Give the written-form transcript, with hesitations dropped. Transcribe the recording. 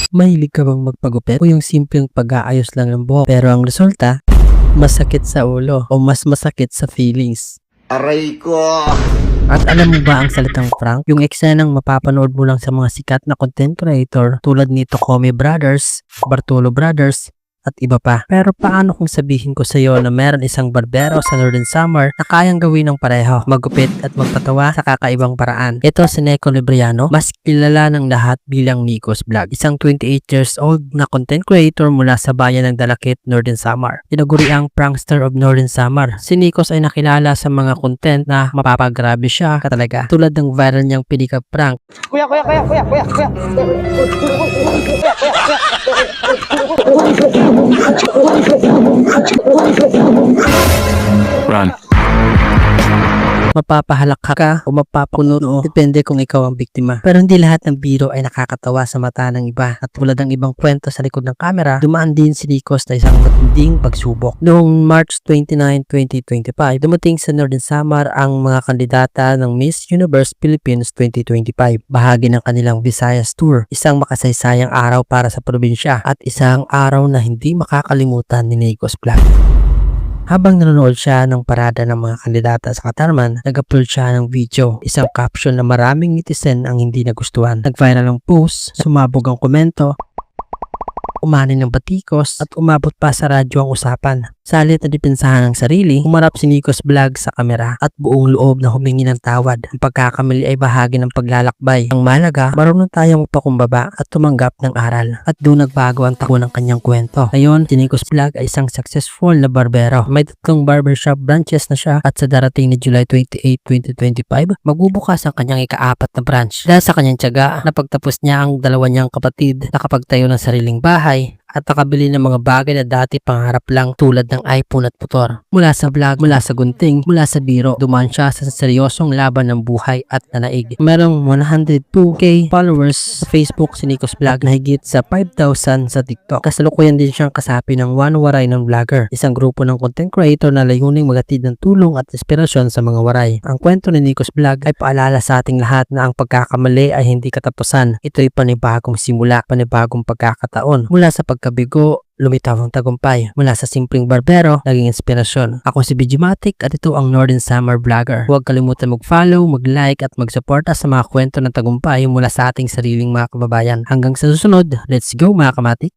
Mahilig ka bang magpagupit o yung simpleng pag-aayos lang ng buhok pero ang resulta, masakit sa ulo o mas masakit sa feelings? Aray ko! At alam mo ba ang salitang prank? Yung eksenang mapapanood mo lang sa mga sikat na content creator tulad ni Tokomi Brothers, Bartolo Brothers, at iba pa. Pero paano kung sabihin ko sa iyo na meron isang barbero sa Northern Samar na kayang gawin ng pareho, magupit at magpatawa sa kakaibang paraan? Ito si Neko Libriano, mas kilala ng lahat bilang Nikos Vlog. Isang 28 years old na content creator mula sa bayan ng Dalakit, Northern Samar. Tinaguri ang prankster of Northern Samar. Si Nikos ay nakilala sa mga content na mapapagrabe siya katalaga. Tulad ng viral niyang pinikap prank. Kuya. Run. Mapapahalak ka o mapapakuno, depende kung ikaw ang biktima. Pero hindi lahat ng biro ay nakakatawa sa mata ng iba. At tulad ng ibang kwento sa likod ng kamera, dumaan din si Nikos na isang matinding pagsubok. Noong March 29, 2025, dumating sa Northern Samar ang mga kandidata ng Miss Universe Philippines 2025. Bahagi ng kanilang Visayas Tour, isang makasaysayang araw para sa probinsya at isang araw na hindi makakalimutan ni Nikos Vlog. Habang nanonood siya ng parada ng mga kandidata sa Katarman, nag-upload siya ng video, isang caption na maraming netizen ang hindi nagustuhan. Nag-viral ang post, sumabog ang komento, umani ng batikos at umabot pa sa radyo ang usapan. Salit na depensahan ng sarili, umarap si Nikos Vlog sa kamera at buong loob na humingi ng tawad. Ang pagkakamali ay bahagi ng paglalakbay. Ang mahalaga, marunong tayong magpakumbaba at tumanggap ng aral. At doon nagbago ang takbo ng kanyang kwento. Ngayon, si Nikos Vlog ay isang successful na barbero. May 3 barbershop branches na siya at sa darating na July 28, 2025, magbubukas ang kanyang ika-4 na branch. Dahil sa kanyang tiyaga, napagtapos niya ang 2 niyang kapatid, nakapagtayo ng sariling bahay, at nakabili ng mga bagay na dati pangarap lang tulad ng iPhone at motor. Mula sa vlog, mula sa gunting, mula sa biro, dumaan siya sa seryosong laban ng buhay at nanaig. Merong 102k followers sa Facebook si Nikos Vlog na higit sa 5,000 sa TikTok. Kasalukuyan din siyang kasapi ng One Waray ng Vlogger, isang grupo ng content creator na layuning magatid ng tulong at inspirasyon sa mga waray. Ang kwento ni Nikos Vlog ay paalala sa ating lahat na ang pagkakamali ay hindi katapusan. Ito'y panibagong simula, panibagong pagkakataon. Mula sa pagkabigo, lumitaw ang tagumpay. Mula sa simpleng barbero, naging inspirasyon. Ako si Bijimatic at ito ang Northern Samar Vlogger. Huwag kalimutan mag-follow, mag-like at mag-suporta sa mga kwento ng tagumpay mula sa ating sariling mga kababayan. Hanggang sa susunod, let's go mga kamatik!